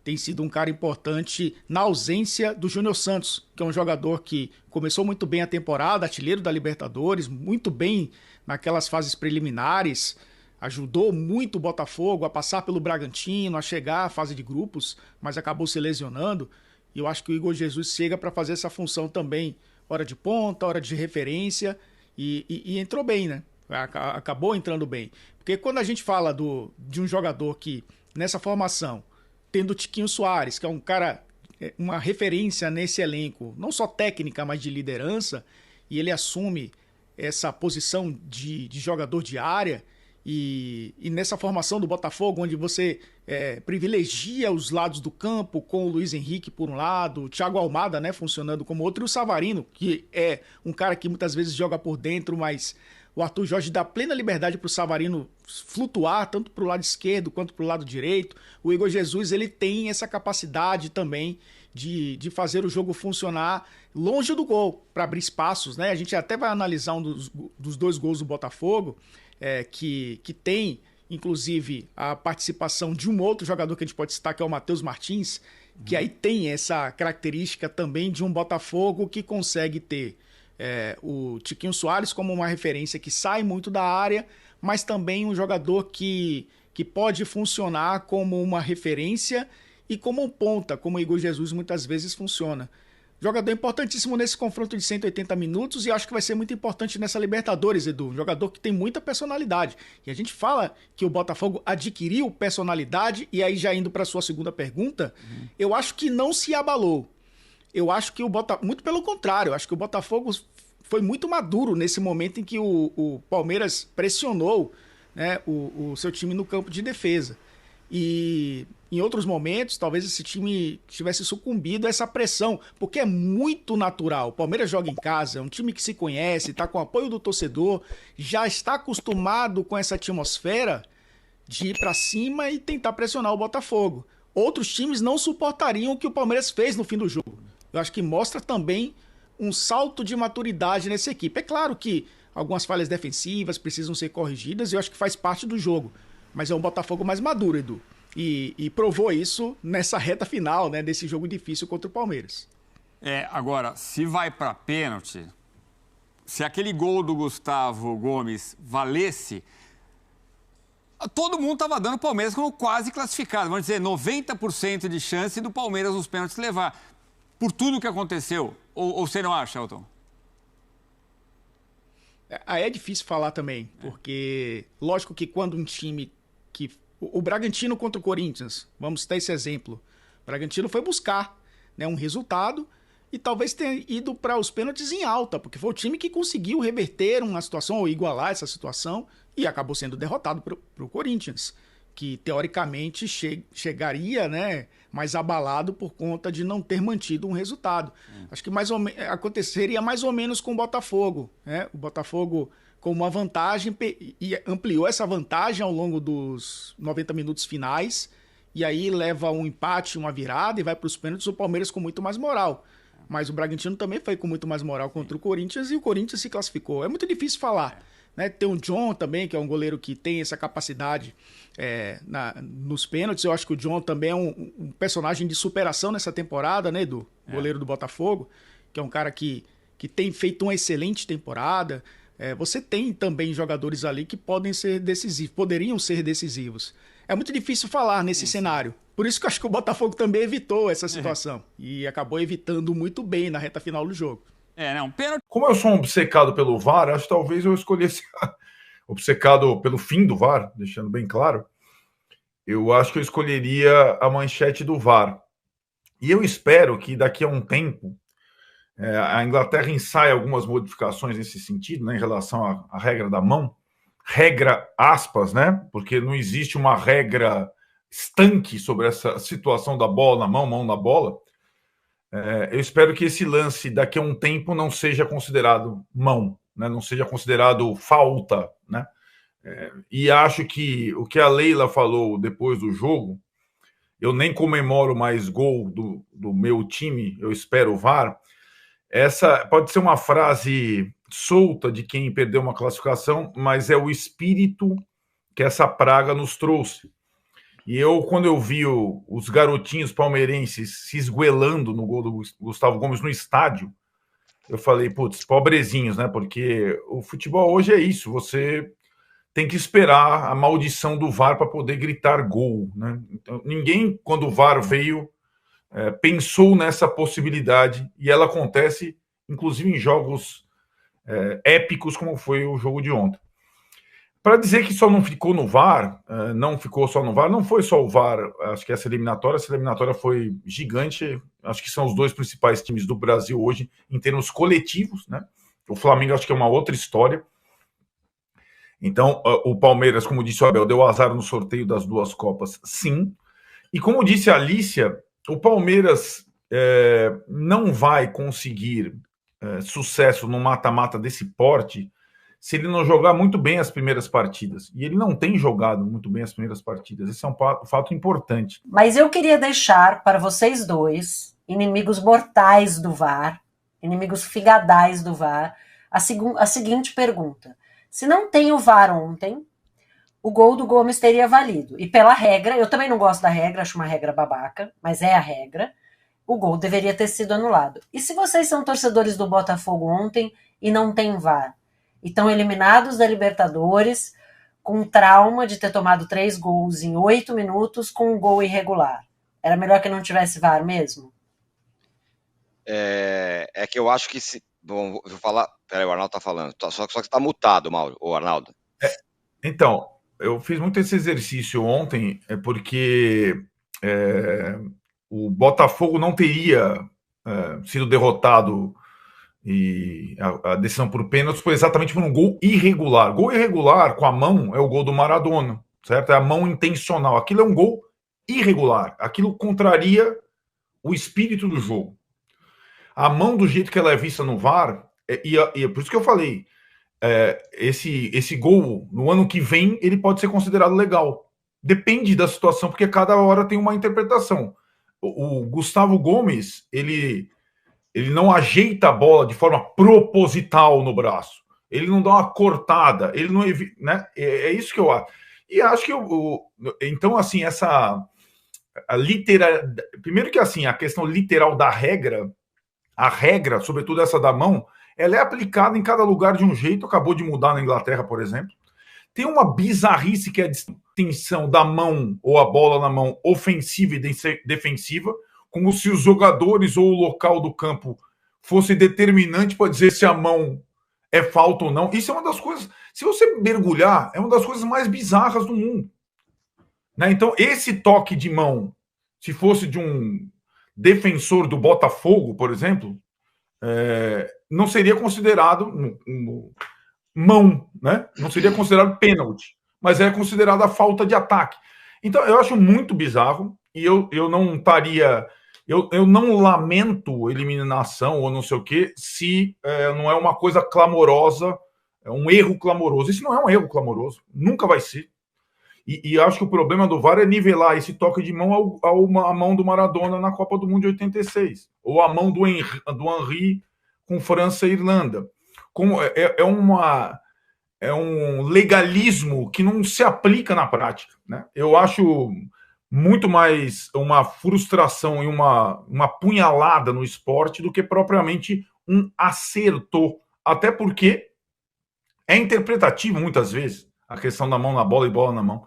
Tem sido um cara importante na ausência do Júnior Santos, que é um jogador que começou muito bem a temporada, artilheiro da Libertadores, muito bem naquelas fases preliminares, ajudou muito o Botafogo a passar pelo Bragantino, a chegar à fase de grupos, mas acabou se lesionando. E eu acho que o Igor Jesus chega para fazer essa função também, hora de ponta, hora de referência, e entrou bem, né? Acabou entrando bem. Porque quando a gente fala de um jogador que, nessa formação, tendo o Tiquinho Soares, que é um cara, uma referência nesse elenco, não só técnica, mas de liderança, e ele assume essa posição de jogador de área, e nessa formação do Botafogo, onde você privilegia os lados do campo, com o Luiz Henrique por um lado, o Thiago Almada, né, funcionando como outro, e o Savarino, que é um cara que muitas vezes joga por dentro, mas o Arthur Jorge dá plena liberdade para o Savarino flutuar, tanto para o lado esquerdo quanto para o lado direito. O Igor Jesus, ele tem essa capacidade também de fazer o jogo funcionar longe do gol, para abrir espaços, né? A gente até vai analisar um dos 2 gols do Botafogo, que tem, inclusive, a participação de um outro jogador que a gente pode citar, que é o Matheus Martins, que aí tem essa característica também de um Botafogo que consegue ter o Tiquinho Soares como uma referência que sai muito da área, mas também um jogador que pode funcionar como uma referência e como um ponta, como o Igor Jesus muitas vezes funciona. Jogador importantíssimo nesse confronto de 180 minutos e acho que vai ser muito importante nessa Libertadores, Edu. Um jogador que tem muita personalidade. E a gente fala que o Botafogo adquiriu personalidade, e aí já indo para a sua segunda pergunta, eu acho que não se abalou. Eu acho que muito pelo contrário, eu acho que o Botafogo foi muito maduro nesse momento em que o Palmeiras pressionou, né, o seu time no campo de defesa. E em outros momentos, talvez esse time tivesse sucumbido a essa pressão, porque é muito natural. O Palmeiras joga em casa, é um time que se conhece, está com o apoio do torcedor, já está acostumado com essa atmosfera de ir para cima e tentar pressionar o Botafogo. Outros times não suportariam o que o Palmeiras fez no fim do jogo. Eu acho que mostra também um salto de maturidade nessa equipe. É claro que algumas falhas defensivas precisam ser corrigidas e eu acho que faz parte do jogo. Mas é um Botafogo mais maduro, Edu. E provou isso nessa reta final, né, desse jogo difícil contra o Palmeiras. Agora, se vai para pênalti, se aquele gol do Gustavo Gomes valesse, todo mundo estava dando o Palmeiras como quase classificado. Vamos dizer, 90% de chance do Palmeiras nos pênaltis levar. Por tudo que aconteceu. Ou você não acha, Elton? Aí é difícil falar também, porque lógico que quando um time que... O Bragantino contra o Corinthians, vamos ter esse exemplo. O Bragantino foi buscar, né, um resultado e talvez tenha ido para os pênaltis em alta, porque foi o time que conseguiu reverter uma situação ou igualar essa situação e acabou sendo derrotado para o Corinthians, que teoricamente chegaria, né, mais abalado por conta de não ter mantido um resultado. Acho que aconteceria mais ou menos com o Botafogo, né? O Botafogo com uma vantagem e ampliou essa vantagem ao longo dos 90 minutos finais e aí leva um empate, uma virada e vai para os pênaltis, o Palmeiras com muito mais moral. Mas o Bragantino também foi com muito mais moral contra o Corinthians e o Corinthians se classificou. É muito difícil falar. Né? Tem o John também, que é um goleiro que tem essa capacidade nos pênaltis. Eu acho que o John também é um personagem de superação nessa temporada, né, Edu? Goleiro do Botafogo, que é um cara que tem feito uma excelente temporada. Você tem também jogadores ali que poderiam ser decisivos. É muito difícil falar nesse cenário. Por isso que eu acho que o Botafogo também evitou essa situação. E acabou evitando muito bem na reta final do jogo. Pênalti. Como eu sou um obcecado pelo VAR, acho que talvez eu escolhesse obcecado pelo fim do VAR, deixando bem claro. Eu acho que eu escolheria a manchete do VAR. E eu espero que daqui a um tempo a Inglaterra ensaie algumas modificações nesse sentido, né, em relação à regra da mão. Regra aspas, né? Porque não existe uma regra estanque sobre essa situação da bola na mão na bola. Eu espero que esse lance daqui a um tempo não seja considerado mão, né? Não seja considerado falta, né? E acho que o que a Leila falou depois do jogo, eu nem comemoro mais gol do meu time, eu espero o VAR. Essa pode ser uma frase solta de quem perdeu uma classificação, mas é o espírito que essa praga nos trouxe. E quando eu vi os garotinhos palmeirenses se esguelando no gol do Gustavo Gomes no estádio, eu falei, putz, pobrezinhos, né? Porque o futebol hoje é isso, você tem que esperar a maldição do VAR para poder gritar gol, né? Então, ninguém, quando o VAR veio, pensou nessa possibilidade, e ela acontece, inclusive, em jogos épicos, como foi o jogo de ontem. Para dizer que só não ficou no VAR, não ficou só no VAR, não foi só o VAR, acho que essa eliminatória foi gigante, acho que são os dois principais times do Brasil hoje, em termos coletivos, né? O Flamengo acho que é uma outra história. Então, o Palmeiras, como disse o Abel, deu azar no sorteio das duas Copas, sim. E como disse a Alicia, o Palmeiras não vai conseguir sucesso no mata-mata desse porte se ele não jogar muito bem as primeiras partidas. E ele não tem jogado muito bem as primeiras partidas. Esse é um fato importante. Mas eu queria deixar para vocês dois, inimigos mortais do VAR, inimigos figadais do VAR, a seguinte pergunta. Se não tem o VAR ontem, o gol do Gomes teria valido. E pela regra, eu também não gosto da regra, acho uma regra babaca, mas é a regra, o gol deveria ter sido anulado. E se vocês são torcedores do Botafogo ontem e não tem VAR, e estão eliminados da Libertadores, com trauma de ter tomado 3 gols em 8 minutos com um gol irregular, era melhor que não tivesse VAR mesmo? É que eu acho que se... Bom, vou falar... Peraí, o Arnaldo tá falando. Só que tá mutado, Mauro, o Arnaldo. Então, eu fiz muito esse exercício ontem, porque o Botafogo não teria sido derrotado e a decisão por pênaltis foi exatamente por um gol irregular. Gol irregular com a mão é o gol do Maradona, certo? É a mão intencional. Aquilo é um gol irregular. Aquilo contraria o espírito do jogo. A mão, do jeito que ela é vista no VAR, e é por isso que eu falei, esse gol, no ano que vem, ele pode ser considerado legal. Depende da situação, porque cada hora tem uma interpretação. O Gustavo Gomes, ele não ajeita a bola de forma proposital no braço. Ele não dá uma cortada, ele não evita, né? É isso que eu acho. E acho que então, assim, primeiro que assim, a questão literal da regra, a regra, sobretudo essa da mão, ela é aplicada em cada lugar de um jeito, acabou de mudar na Inglaterra, por exemplo. Tem uma bizarrice que é a distinção da mão ou a bola na mão ofensiva e defensiva, como se os jogadores ou o local do campo fosse determinante para dizer se a mão é falta ou não. Isso é uma das coisas, se você mergulhar, é uma das coisas mais bizarras do mundo. Né? Então, esse toque de mão, se fosse de um defensor do Botafogo, por exemplo, não seria considerado mão, né? Não seria considerado pênalti, mas é considerada falta de ataque. Então, eu acho muito bizarro e eu não estaria... Eu não lamento eliminação ou não sei o quê se não é uma coisa clamorosa, é um erro clamoroso. Isso não é um erro clamoroso, nunca vai ser. E acho que o problema do VAR é nivelar esse toque de mão à mão do Maradona na Copa do Mundo de 86, ou a mão do Henry com França e Irlanda. É um legalismo que não se aplica na prática. Né? Eu acho muito mais uma frustração e uma punhalada no esporte do que propriamente um acerto. Até porque é interpretativo muitas vezes a questão da mão na bola e bola na mão.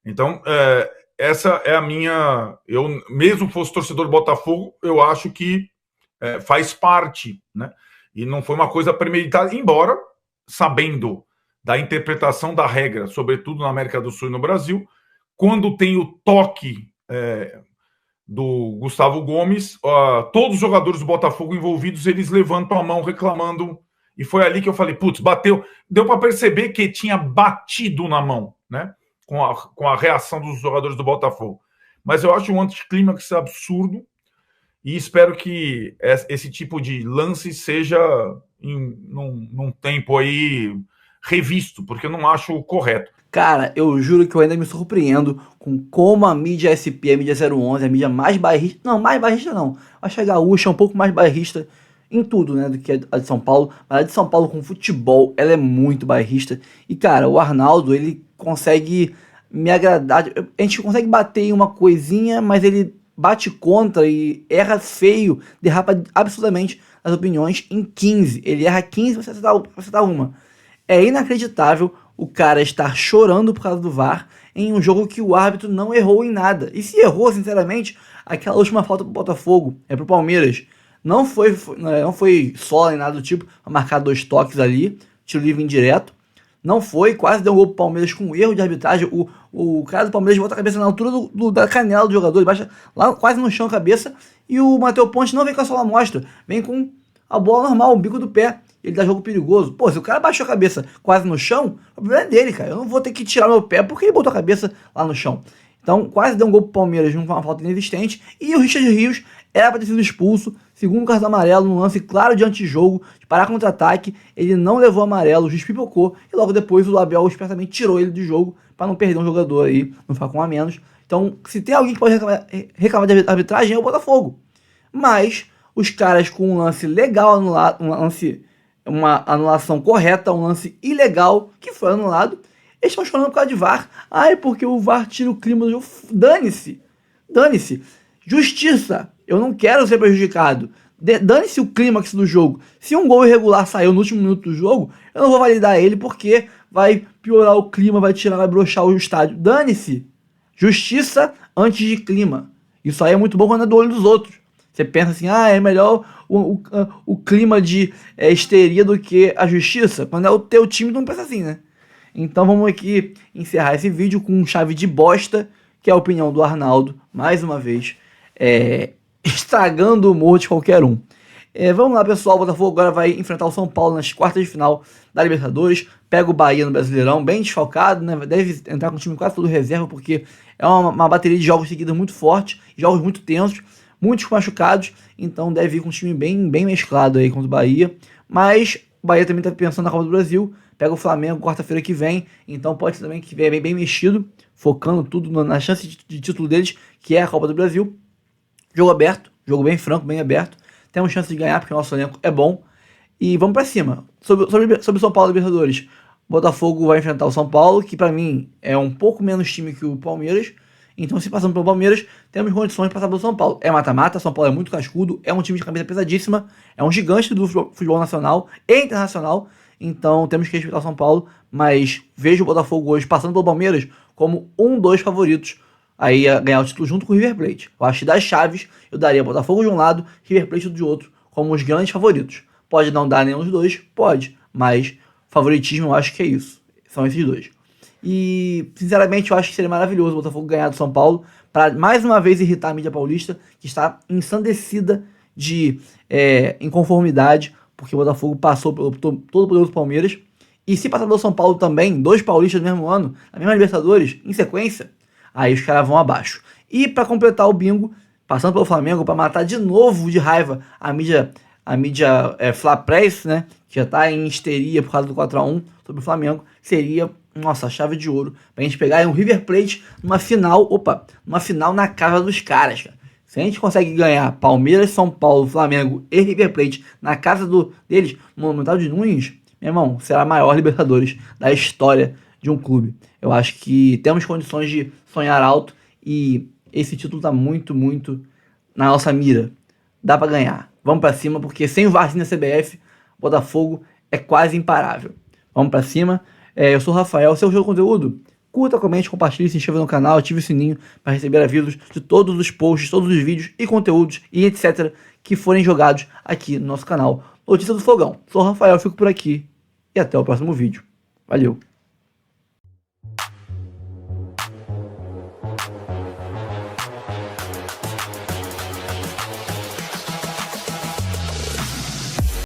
Então, essa é a minha... Eu, mesmo fosse torcedor do Botafogo, eu acho que faz parte, né? E não foi uma coisa premeditada, embora, sabendo da interpretação da regra, sobretudo na América do Sul e no Brasil, quando tem o toque do Gustavo Gomes, todos os jogadores do Botafogo envolvidos, eles levantam a mão reclamando, e foi ali que eu falei, putz, bateu. Deu para perceber que tinha batido na mão, né? Com a reação dos jogadores do Botafogo. Mas eu acho um anticlímax absurdo, e espero que esse tipo de lance seja num tempo aí revisto, porque eu não acho correto. Cara, eu juro que eu ainda me surpreendo com como a mídia SP, a mídia 011, a mídia mais bairrista... Não, mais bairrista não. Acho que a gaúcha é um pouco mais bairrista em tudo, né, do que a de São Paulo. Mas a de São Paulo com futebol, ela é muito bairrista. E, cara, o Arnaldo, ele consegue me agradar. A gente consegue bater em uma coisinha, mas ele bate contra e erra feio, derrapa absurdamente as opiniões em 15. Ele erra 15 pra acertar uma. É inacreditável o cara estar chorando por causa do VAR em um jogo que o árbitro não errou em nada. E se errou, sinceramente, aquela última falta pro Botafogo, pro Palmeiras, não foi só nem nada do tipo, pra marcar 2 toques ali, tiro livre indireto. Não foi, quase deu um gol pro Palmeiras com um erro de arbitragem. O cara do Palmeiras bota a cabeça na altura da canela do jogador, ele baixa lá quase no chão a cabeça, e o Matheus Ponte não vem com a sola mostra, vem com a bola normal, o bico do pé. Ele dá jogo perigoso. Pô, se o cara baixou a cabeça quase no chão, o problema é dele, cara. Eu não vou ter que tirar meu pé porque ele botou a cabeça lá no chão. Então, quase deu um gol pro Palmeiras numa falta inexistente. E o Richard Rios era para ter sido expulso, segundo cartão amarelo, num lance claro de antijogo, de parar contra-ataque. Ele não levou amarelo, o juiz pipocou. E logo depois o Abel espertamente tirou ele do jogo para não perder um jogador aí, não ficar com um a menos. Então, se tem alguém que pode reclamar de arbitragem, é o Botafogo. Mas os caras com um lance legal anulado, uma anulação correta, um lance ilegal que foi anulado, eles estão chorando por causa de VAR. Ai, porque o VAR tira o clima do jogo. Dane-se. Dane-se. Justiça. Eu não quero ser prejudicado. Dane-se o clímax do jogo. Se um gol irregular saiu no último minuto do jogo, eu não vou validar ele porque vai piorar o clima, vai broxar o estádio. Dane-se. Justiça antes de clima. Isso aí é muito bom quando é do olho dos outros. Você pensa assim, é melhor o clima de histeria do que a justiça. Quando é o teu time, não pensa assim, né? Então vamos aqui encerrar esse vídeo com chave de bosta, que é a opinião do Arnaldo, mais uma vez, estragando o humor de qualquer um. Vamos lá, pessoal, o Botafogo agora vai enfrentar o São Paulo nas quartas de final da Libertadores, pega o Bahia no Brasileirão, bem desfalcado, né? Deve entrar com o time quase todo reserva, porque é uma bateria de jogos seguidos muito forte, jogos muito tensos, muitos machucados, então deve ir com um time bem mesclado aí contra o Bahia. Mas o Bahia também está pensando na Copa do Brasil, pega o Flamengo quarta-feira que vem, então pode ser também que venha bem mexido, focando tudo na chance de título deles, que é a Copa do Brasil. Jogo aberto, jogo bem franco, bem aberto. Temos chance de ganhar, porque o nosso elenco é bom. E vamos pra cima. Sobre o São Paulo Libertadores, o Botafogo vai enfrentar o São Paulo, que pra mim é um pouco menos time que o Palmeiras. Então, se passamos pelo Palmeiras, temos condições de passar pelo São Paulo. É mata-mata, São Paulo é muito cascudo, é um time de camisa pesadíssima, é um gigante do futebol nacional e internacional. Então, temos que respeitar o São Paulo, mas vejo o Botafogo hoje passando pelo Palmeiras como dos favoritos aí a ganhar o título junto com o River Plate. Eu acho que das chaves, eu daria Botafogo de um lado, River Plate do outro, como os grandes favoritos. Pode não dar nenhum dos dois? Pode, mas favoritismo eu acho que é isso. São esses dois. E, sinceramente, eu acho que seria maravilhoso o Botafogo ganhar do São Paulo, para mais uma vez irritar a mídia paulista, que está ensandecida de inconformidade, porque o Botafogo passou pelo todo o poder do Palmeiras. E se passar pelo São Paulo também, 2 paulistas no mesmo ano, na mesma Libertadores, em sequência, aí os caras vão abaixo. E para completar o bingo, passando pelo Flamengo, para matar de novo de raiva a mídia Fla Press, né, que já está em histeria por causa do 4-1 sobre o Flamengo, seria, nossa, chave de ouro, pra gente pegar um River Plate numa final na casa dos caras, cara. Se a gente consegue ganhar Palmeiras, São Paulo, Flamengo e River Plate na casa deles, no Monumental de Nunes, meu irmão, será a maior Libertadores da história de um clube. Eu acho que temos condições de sonhar alto e esse título tá muito na nossa mira. Dá pra ganhar. Vamos pra cima, porque sem o VAR na CBF, Botafogo é quase imparável. Vamos pra cima. Eu sou o Rafael, seu Jogo Conteúdo. Curta, comente, compartilhe, se inscreva no canal, ative o sininho para receber avisos de todos os posts, todos os vídeos e conteúdos e etc. que forem jogados aqui no nosso canal. Notícia do Fogão. Sou o Rafael, fico por aqui e até o próximo vídeo. Valeu!